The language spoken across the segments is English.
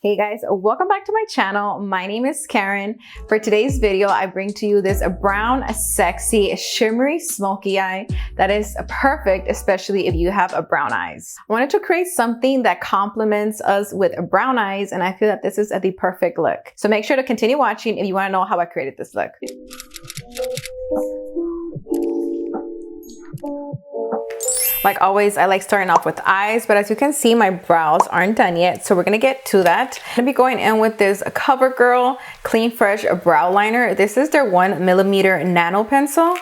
Hey guys, welcome back to my channel. My name is Karen. For today's video, I bring to you this brown, sexy, shimmery smoky eye that is perfect, especially if you have brown eyes. I wanted to create something that complements us with brown eyes, and I feel that this is the perfect look. So make sure to continue watching if you want to know how I created this look. Like always, I like starting off with eyes, but as you can see, my brows aren't done yet, so we're gonna get to that. I'm gonna be going in with this CoverGirl Clean Fresh Brow Liner. This is their 1mm nano pencil,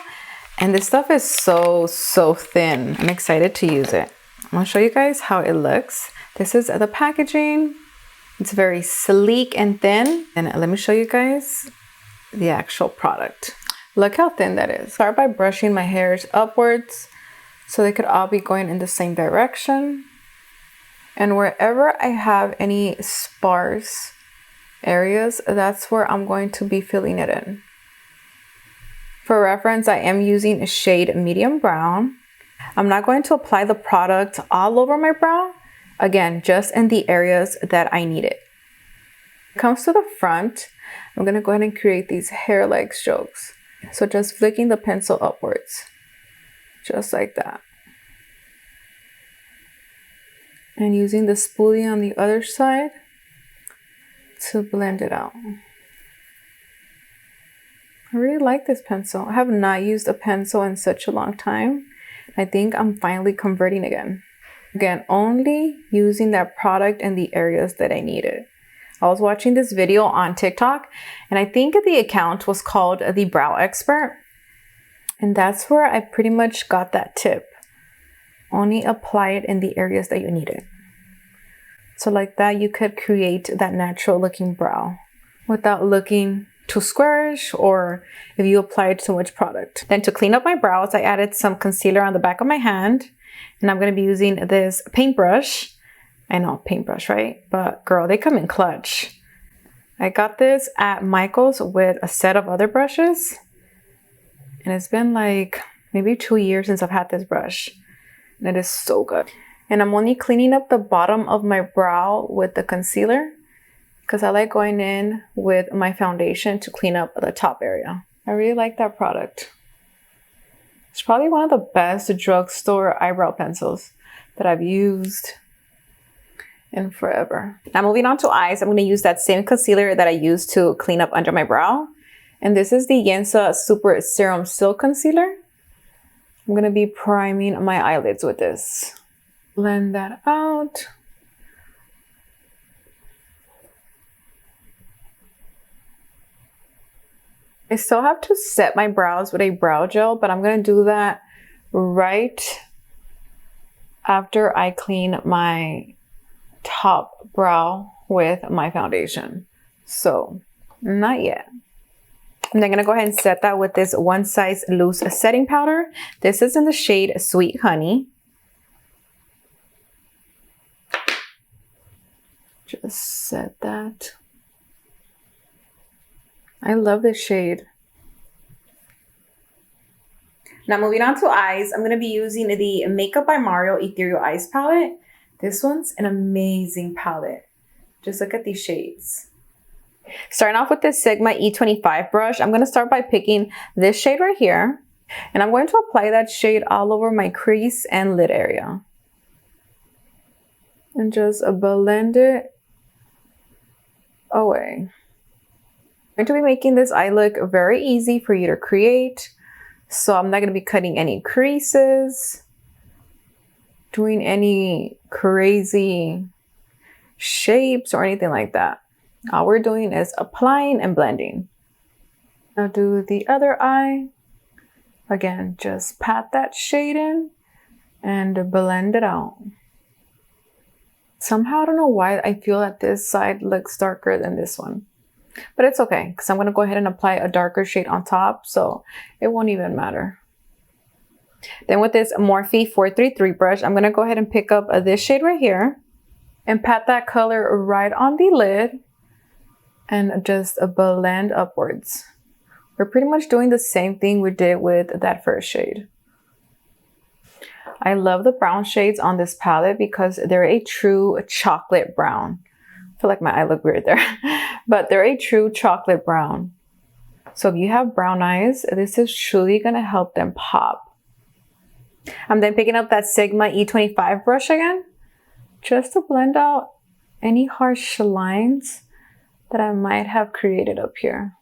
and this stuff is so thin. I'm excited to use it. I'm gonna show you guys how it looks. This is the packaging. It's very sleek and thin, and let me show you guys the actual product. Look how thin that is. Start by brushing my hairs upwards, so they could all be going in the same direction. And wherever I have any sparse areas, that's where I'm going to be filling it in. For reference, I am using a shade medium brown. I'm not going to apply the product all over my brow. Again, just in the areas that I need it. When it comes to the front, I'm gonna go ahead and create these hair-like strokes. So just flicking the pencil upwards. Just like that. And using the spoolie on the other side to blend it out. I really like this pencil. I have not used a pencil in such a long time. I think I'm finally converting again. Again, only using that product in the areas that I need it. I was watching this video on TikTok, and I think the account was called The Brow Expert. And that's where I pretty much got that tip. Only apply it in the areas that you need it. So like that, you could create that natural looking brow without looking too squarish or if you applied too much product. Then to clean up my brows, I added some concealer on the back of my hand. And I'm going to be using this paintbrush. I know, paintbrush, right? But girl, they come in clutch. I got this at Michael's with a set of other brushes. And it's been like maybe 2 years since I've had this brush. And it is so good. And I'm only cleaning up the bottom of my brow with the concealer because I like going in with my foundation to clean up the top area. I really like that product. It's probably one of the best drugstore eyebrow pencils that I've used in forever. Now moving on to eyes, I'm going to use that same concealer that I used to clean up under my brow. And this is the Yensa Super Serum Silk Concealer. I'm going to be priming my eyelids with this. Blend that out. I still have to set my brows with a brow gel, but I'm going to do that right after I clean my top brow with my foundation. So, not yet. And I'm going to go ahead and set that with this One Size Loose setting powder. This is in the shade Sweet Honey. Just set that. I love this shade. Now moving on to eyes, I'm going to be using the Makeup by Mario Ethereal Eyes palette. This one's an amazing palette. Just look at these shades. Starting off with this Sigma E25 brush, I'm going to start by picking this shade right here. And I'm going to apply that shade all over my crease and lid area. And just blend it away. I'm going to be making this eye look very easy for you to create. So I'm not going to be cutting any creases, doing any crazy shapes or anything like that. All we're doing is applying and blending. Now do the other eye. Again, just pat that shade in and blend it out. Somehow, I don't know why I feel that this side looks darker than this one. But it's okay, because I'm going to go ahead and apply a darker shade on top, so it won't even matter. Then with this Morphe 433 brush, I'm going to go ahead and pick up this shade right here and pat that color right on the lid and just blend upwards. We're pretty much doing the same thing we did with that first shade. I love the brown shades on this palette because they're a true chocolate brown, feel like my eye look weird there. But they're a true chocolate brown. So if you have brown eyes, this is truly gonna help them pop. I'm then picking up that Sigma E25 brush again, just to blend out any harsh lines that I might have created up here.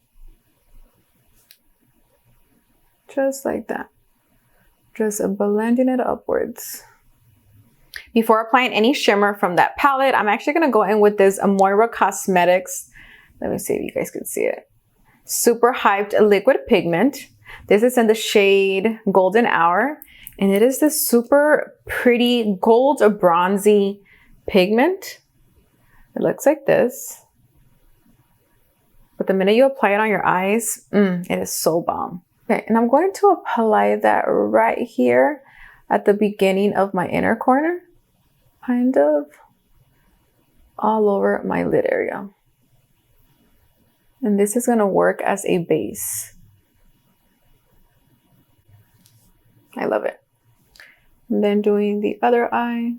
Just like that. Just blending it upwards. Before applying any shimmer from that palette, I'm actually gonna go in with this Moira Cosmetics. Let me see if you guys can see it. Super Hyped Liquid Pigment. This is in the shade Golden Hour. And it is this super pretty gold bronzy pigment. It looks like this. But the minute you apply it on your eyes, it is so bomb. Okay, and I'm going to apply that right here at the beginning of my inner corner. Kind of all over my lid area. And this is going to work as a base. I love it. And then doing the other eye.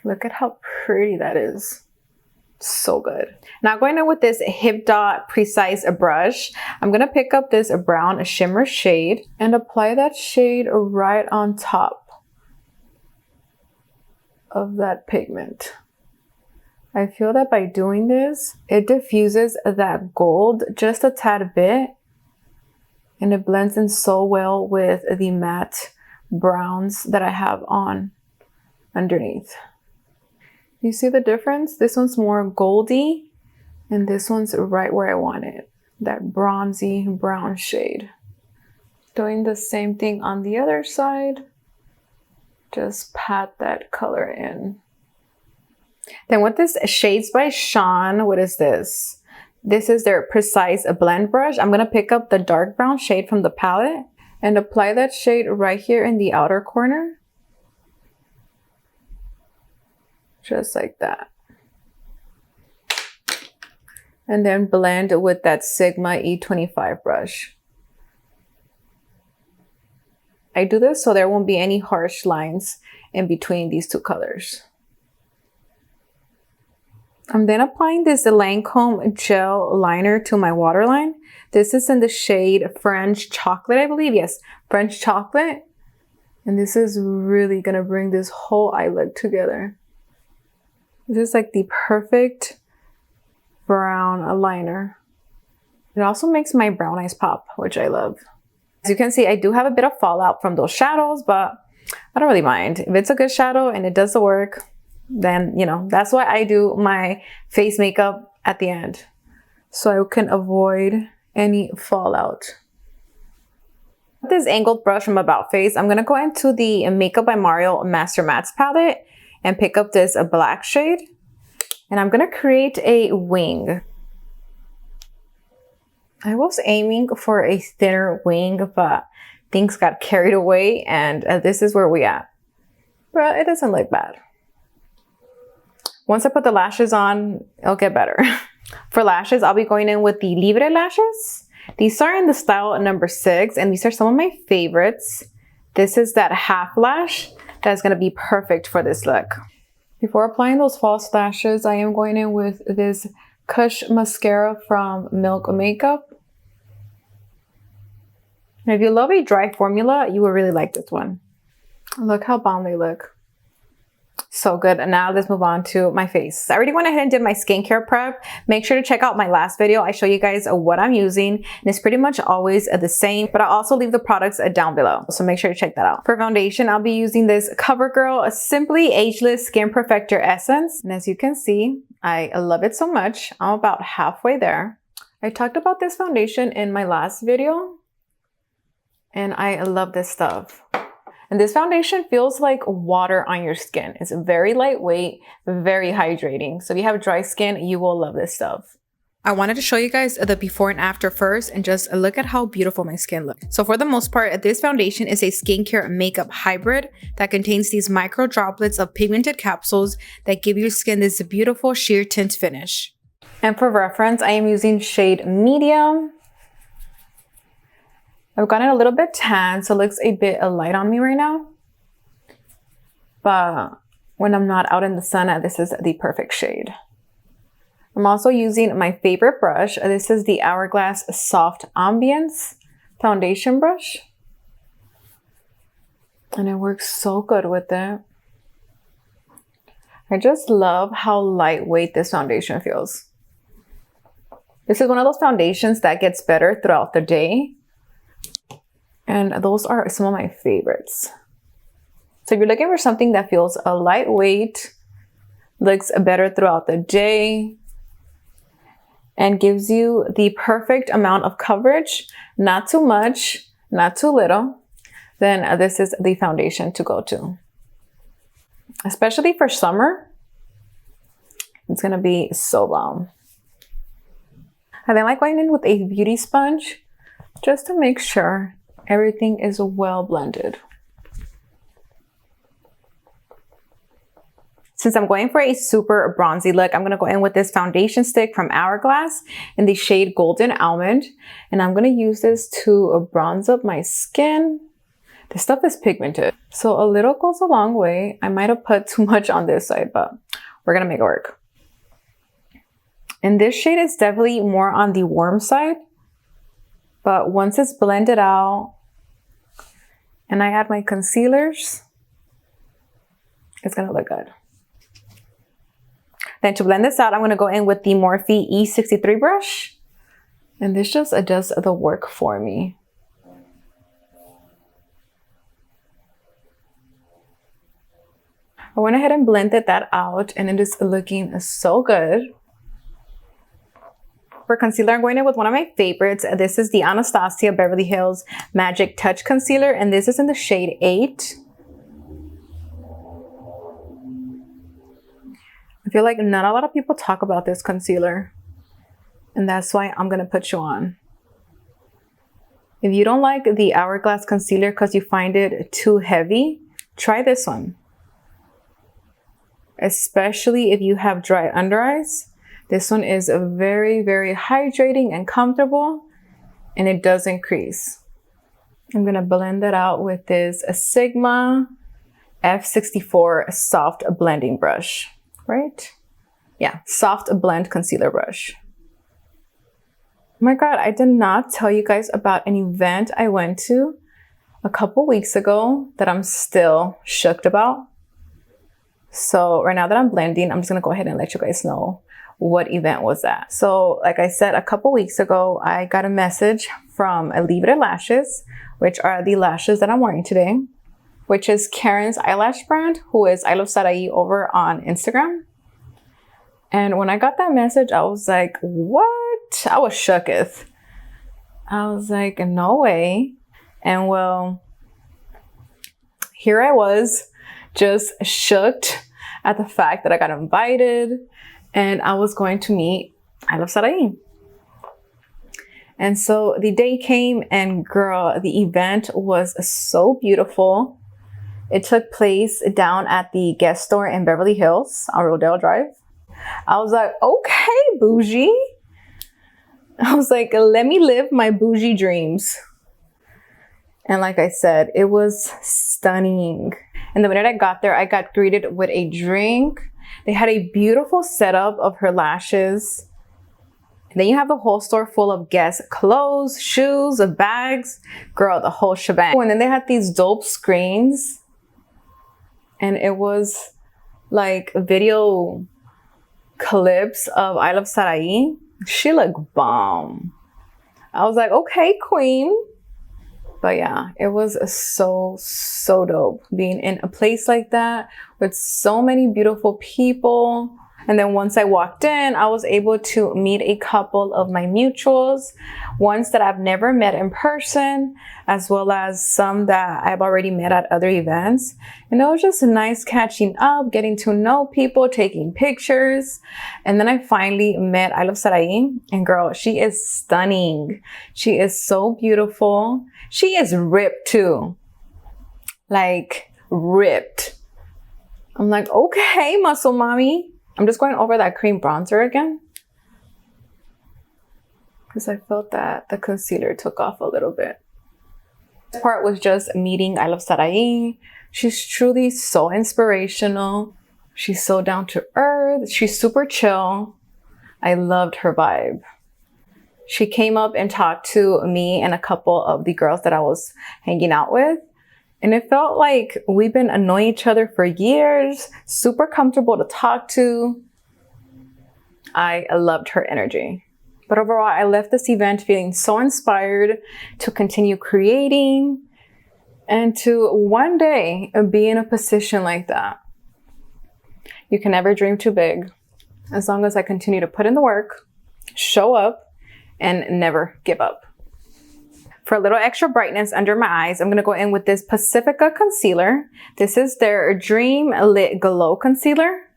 Look at how pretty that is. So good. Now going in with this HIPDOT Precise brush, I'm going to pick up this brown shimmer shade and apply that shade right on top of that pigment. I feel that by doing this, it diffuses that gold just a tad bit, and it blends in so well with the matte browns that I have on underneath. You see the difference? This one's more goldy, and this one's right where I want it, that bronzy brown shade. Doing the same thing on the other side, just pat that color in. Then with this Shades by Sean, what is this? This is their Precise Blend brush. I'm gonna pick up the dark brown shade from the palette and apply that shade right here in the outer corner. Just like that. And then blend with that Sigma E25 brush. I do this so there won't be any harsh lines in between these two colors. I'm then applying this Lancome gel liner to my waterline. This is in the shade French Chocolate, I believe. Yes, French Chocolate. And this is really gonna bring this whole eye look together. This is like the perfect brown liner. It also makes my brown eyes pop, which I love. As you can see, I do have a bit of fallout from those shadows, but I don't really mind. If it's a good shadow and it does the work, then, you know, that's why I do my face makeup at the end, so I can avoid any fallout. With this angled brush from About Face, I'm gonna go into the Makeup by Mario Master Mattes palette and pick up this black shade, and I'm gonna create a wing. I was aiming for a thinner wing, but things got carried away, and this is where we at. But it doesn't look bad. Once I put the lashes on, it'll get better. For lashes, I'll be going in with the Libre lashes. These are in the style number 6, and these are some of my favorites. This is that half lash that's gonna be perfect for this look. Before applying those false lashes, I am going in with this Kush mascara from Milk Makeup. And if you love a dry formula, you will really like this one. Look how bomb they look. So good. And now let's move on to my face. I already went ahead and did my skincare prep. Make sure to check out my last video. I show you guys what I'm using, and it's pretty much always the same, but I'll also leave the products down below. So make sure to check that out. For foundation, I'll be using this CoverGirl Simply Ageless Skin Perfector Essence. And as you can see, I love it so much. I'm about halfway there. I talked about this foundation in my last video, and I love this stuff. And this foundation feels like water on your skin. It's very lightweight, very hydrating. So if you have dry skin, you will love this stuff. I wanted to show you guys the before and after first, and just look at how beautiful my skin looks. So for the most part, this foundation is a skincare makeup hybrid that contains these micro droplets of pigmented capsules that give your skin this beautiful sheer tint finish. And for reference, I am using shade medium. I've gotten a little bit tan, so it looks a bit light on me right now. But when I'm not out in the sun, this is the perfect shade. I'm also using my favorite brush. This is the Hourglass Soft Ambience foundation brush. And it works so good with it. I just love how lightweight this foundation feels. This is one of those foundations that gets better throughout the day. And those are some of my favorites. So if you're looking for something that feels a lightweight, looks better throughout the day, and gives you the perfect amount of coverage, not too much, not too little, then this is the foundation to go to. Especially for summer, it's gonna be so bomb. I then like going in with a beauty sponge just to make sure everything is well blended. Since I'm going for a super bronzy look, I'm gonna go in with this foundation stick from Hourglass in the shade Golden Almond. And I'm gonna use this to bronze up my skin. This stuff is pigmented, so a little goes a long way. I might have put too much on this side, but we're gonna make it work. And this shade is definitely more on the warm side, but once it's blended out and I add my concealers, it's gonna look good. Then to blend this out, I'm gonna go in with the Morphe E63 brush. And this just does the work for me. I went ahead and blended that out and it is looking so good. For concealer, I'm going in with one of my favorites. This is the Anastasia Beverly Hills Magic Touch Concealer, and this is in the shade 8. I feel like not a lot of people talk about this concealer, and that's why I'm gonna put you on. If you don't like the Hourglass concealer because you find it too heavy, try this one. Especially if you have dry under eyes. This one is very, very hydrating and comfortable, and it doesn't crease. I'm gonna blend that out with this Sigma F64 soft blending brush, right? Yeah, soft blend concealer brush. Oh my God, I did not tell you guys about an event I went to a couple weeks ago that I'm still shook about. So right now that I'm blending, I'm just gonna go ahead and let you guys know what event was that. So like I said, a couple weeks ago, I got a message from Libre Lashes, which are the lashes that I'm wearing today, which is Karen's eyelash brand, who is I Love Sarai over on Instagram. And when I got that message, I was like, what? I was shooketh. I was like, no way. And well, here I was, just shooked at the fact that I got invited and I was going to meet I Love Sarai. And so the day came and girl, the event was so beautiful. It took place down at the Guest Store in Beverly Hills on Rodeo Drive. I was like, okay, bougie. I was like, let me live my bougie dreams. And like I said, it was stunning. And the minute I got there, I got greeted with a drink. They had a beautiful setup of her lashes. And then you have the whole store full of guest clothes, shoes, bags. Girl, the whole shebang. And then they had these dope screens. And it was like video clips of I Love Sarai. She looked bomb. I was like, okay, queen. But yeah, it was so dope being in a place like that with so many beautiful people. And then once I walked in, I was able to meet a couple of my mutuals, ones that I've never met in person, as well as some that I've already met at other events. And it was just nice catching up, getting to know people, taking pictures. And then I finally met I Love Sarai, and girl, she is stunning. She is so beautiful. She is ripped too. Like ripped. I'm like, okay, muscle mommy. I'm just going over that cream bronzer again, because I felt that the concealer took off a little bit. This part was just meeting I Love Sarai. She's truly so inspirational. She's so down to earth. She's super chill. I loved her vibe. She came up and talked to me and a couple of the girls that I was hanging out with. And it felt like we've been annoying each other for years. Super comfortable to talk to. I loved her energy. But overall, I left this event feeling so inspired to continue creating and to one day be in a position like that. You can never dream too big as long as I continue to put in the work, show up, and never give up. For a little extra brightness under my eyes, I'm going to go in with this Pacifica concealer. This is their Dream Lit Glow Concealer.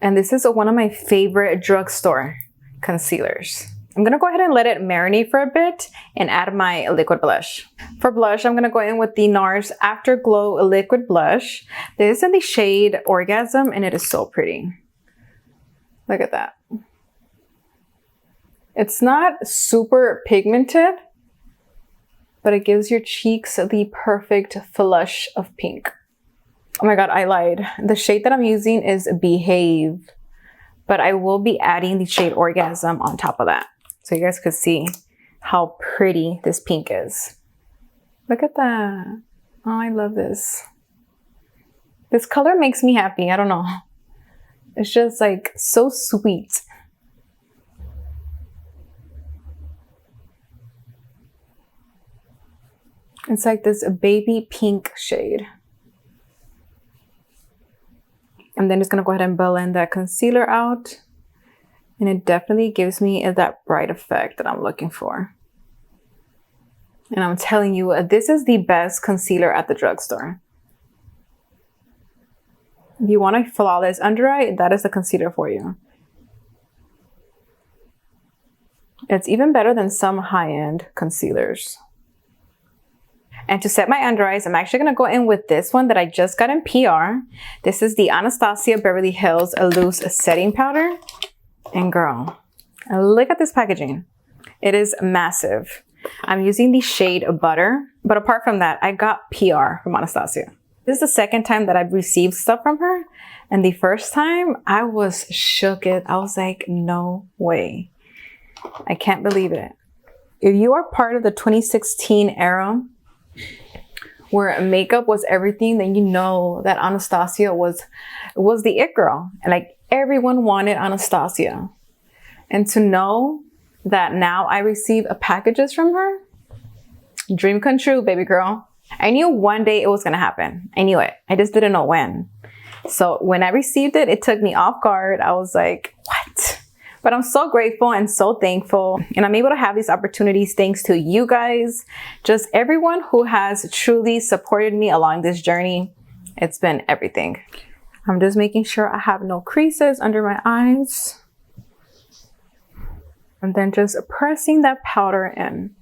And this is one of my favorite drugstore concealers. I'm going to go ahead and let it marinate for a bit and add my liquid blush. For blush, I'm going to go in with the NARS Afterglow Liquid Blush. This is in the shade Orgasm, and it is so pretty. Look at that. It's not super pigmented, but it gives your cheeks the perfect flush of pink. Oh my God, I lied. The shade that I'm using is Behave, but I will be adding the shade Orgasm on top of that, so you guys could see how pretty this pink is. Look at that. Oh, I love this. This color makes me happy. I don't know. It's just like so sweet. It's like this baby pink shade. I'm then just going to go ahead and blend that concealer out. And it definitely gives me that bright effect that I'm looking for. And I'm telling you, this is the best concealer at the drugstore. If you want a flawless under eye, that is the concealer for you. It's even better than some high-end concealers. And to set my under eyes, I'm actually going to go in with this one that I just got in PR. This is the Anastasia Beverly Hills Loose Setting Powder. And girl, look at this packaging. It is massive. I'm using the shade Butter. But apart from that, I got PR from Anastasia. This is the second time that I've received stuff from her. And the first time, I was shook. I was like, no way. I can't believe it. If you are part of the 2016 era, where makeup was everything, then you know that Anastasia was the it girl. And like everyone wanted Anastasia. And to know that now I receive packages from her, dream come true, baby girl. I knew one day it was gonna happen. I knew it. I just didn't know when. So when I received it, it took me off guard. I was like, what? But I'm so grateful and so thankful. And I'm able to have these opportunities thanks to you guys. Just everyone who has truly supported me along this journey. It's been everything. I'm just making sure I have no creases under my eyes. And then just pressing that powder in.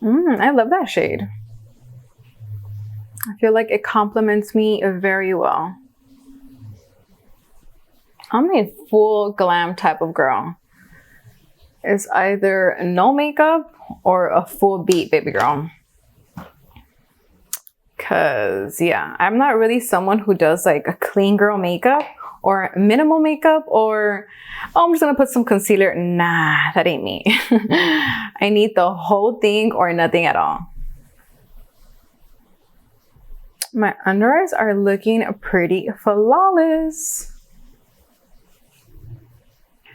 I love that shade. I feel like it complements me very well. I'm a full glam type of girl. It's either no makeup or a full beat, baby girl. Cause yeah, I'm not really someone who does like a clean girl makeup or minimal makeup or, oh, I'm just gonna put some concealer. Nah, that ain't me. I need the whole thing or nothing at all. My under eyes are looking pretty flawless.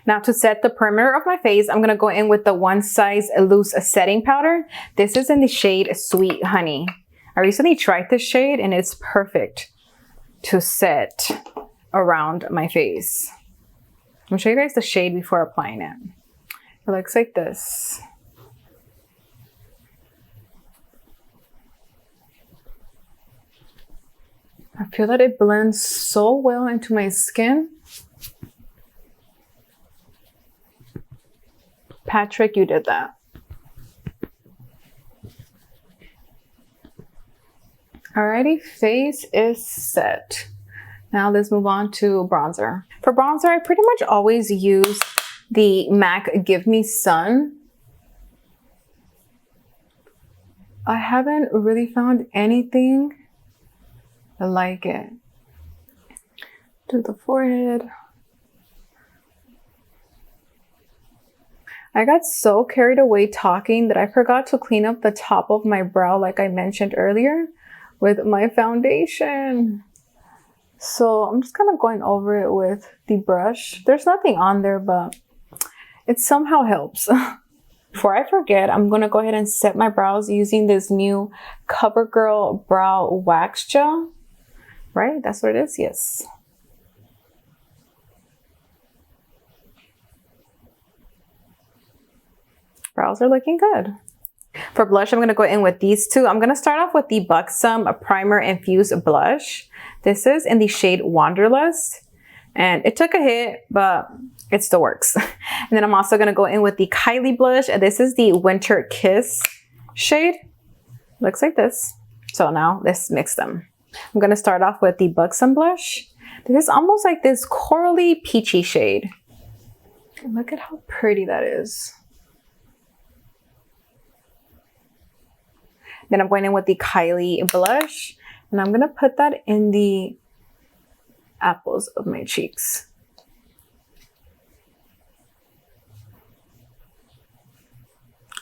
Now to set the perimeter of my face, I'm going to go in with the One Size Loose Setting Powder. This is in the shade Sweet Honey. I recently tried this shade and it's perfect to set around my face. I'm going to show you guys the shade before applying it. It looks like this. I feel that it blends so well into my skin. Patrick, you did that. Alrighty, face is set. Now let's move on to bronzer. For bronzer, I pretty much always use the MAC Give Me Sun. I haven't really found anything like it. To the forehead. I got so carried away talking that I forgot to clean up the top of my brow like I mentioned earlier with my foundation. So I'm just kind of going over it with the brush. There's nothing on there, but it somehow helps. Before I forget, I'm going to go ahead and set my brows using this new CoverGirl Brow Wax Gel. Right? That's what it is? Yes. Brows are looking good. For blush, I'm going to go in with these two. I'm going to start off with the Buxom Primer Infused Blush. This is in the shade Wanderlust. And it took a hit, but it still works. And then I'm also going to go in with the Kylie blush. This is the Winter Kiss shade. Looks like this. So now let's mix them. I'm going to start off with the Buxom blush. This is almost like this corally peachy shade. Look at how pretty that is. Then I'm going in with the Kylie blush, and I'm going to put that in the apples of my cheeks.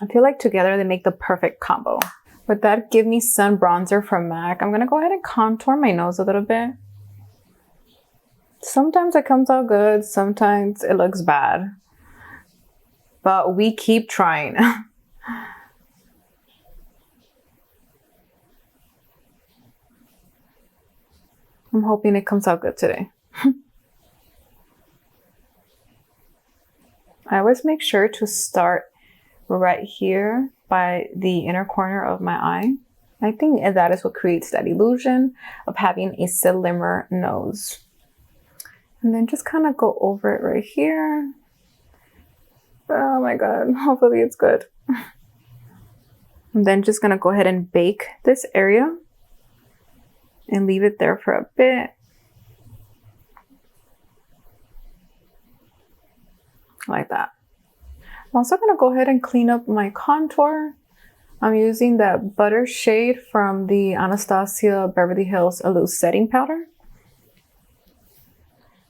I feel like together they make the perfect combo. With that, Give Me Sun bronzer from MAC. I'm going to go ahead and contour my nose a little bit. Sometimes it comes out good, sometimes it looks bad. But we keep trying. I'm hoping it comes out good today. I always make sure to start right here by the inner corner of my eye. I think that is what creates that illusion of having a slimmer nose. And then just kind of go over it right here. Oh my God, hopefully it's good. I'm then just gonna go ahead and bake this area and leave it there for a bit. Like that. I'm also gonna go ahead and clean up my contour. I'm using that butter shade from the Anastasia Beverly Hills Loose Setting Powder.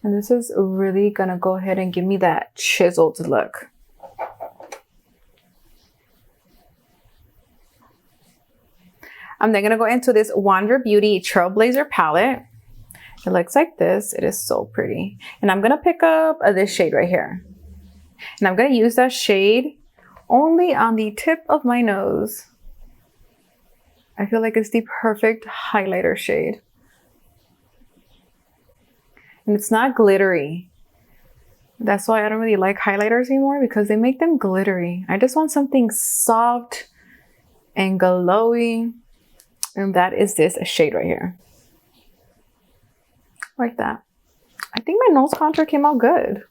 And this is really gonna go ahead and give me that chiseled look. I'm then gonna go into this Wander Beauty Trailblazer palette. It looks like this. It is so pretty. And I'm gonna pick up this shade right here. And I'm gonna use that shade only on the tip of my nose. I feel like it's the perfect highlighter shade. And it's not glittery. That's why I don't really like highlighters anymore, because they make them glittery. I just want something soft and glowy. And that is this shade right here. Like that. I think my nose contour came out good.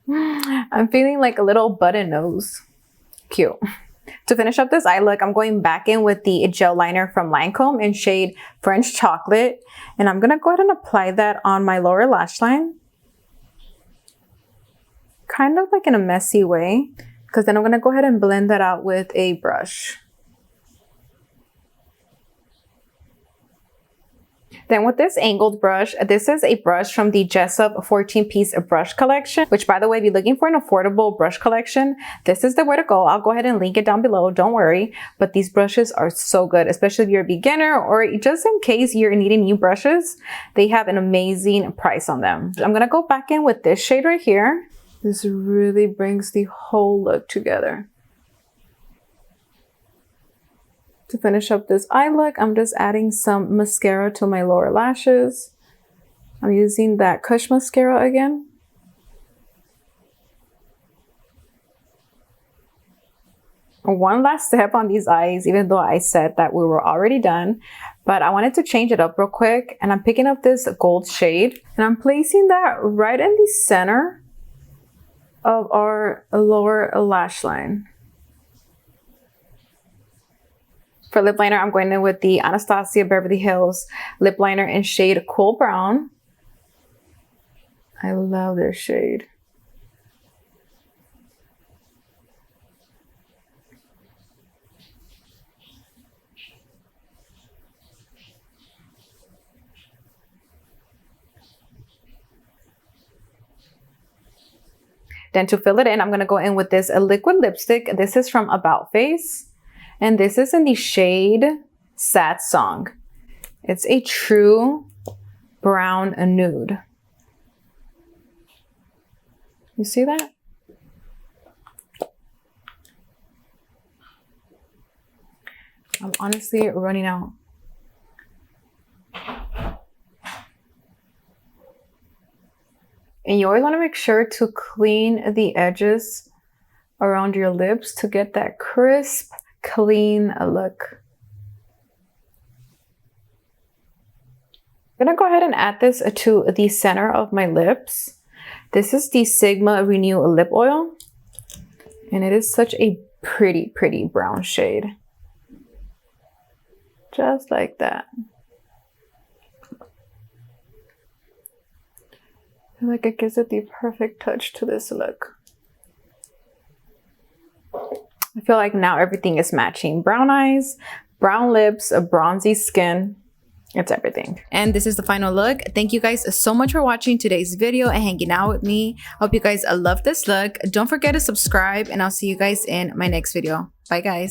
I'm feeling like a little button nose. Cute. To finish up this eye look, I'm going back in with the gel liner from Lancome in shade French Chocolate. And I'm going to go ahead and apply that on my lower lash line. Kind of like in a messy way. Because then I'm going to go ahead and blend that out with a brush. Then with this angled brush, this is a brush from the Jessup 14-piece brush collection, which by the way, if you're looking for an affordable brush collection, this is the way to go. I'll go ahead and link it down below, don't worry. But these brushes are so good, especially if you're a beginner or just in case you're needing new brushes, they have an amazing price on them. I'm gonna go back in with this shade right here. This really brings the whole look together. To finish up this eye look, I'm just adding some mascara to my lower lashes. I'm using that Kush mascara again. One last step on these eyes, even though I said that we were already done, but I wanted to change it up real quick, and I'm picking up this gold shade and I'm placing that right in the center of our lower lash line. For lip liner, I'm going in with the Anastasia Beverly Hills lip liner in shade Cool Brown. I love this shade. Then to fill it in, I'm going to go in with this liquid lipstick. This is from About Face. And this is in the shade Sad Song. It's a true brown nude. You see that? I'm honestly running out. And you always want to make sure to clean the edges around your lips to get that crisp, clean look. I'm gonna go ahead and add this to the center of my lips. This is the Sigma Renew Lip Oil. And it is such a pretty, pretty brown shade. Just like that. I feel like it gives it the perfect touch to this look. I feel like now everything is matching. Brown eyes, brown lips, a bronzy skin. It's everything. And this is the final look. Thank you guys so much for watching today's video and hanging out with me. Hope you guys love this look. Don't forget to subscribe and I'll see you guys in my next video. Bye guys.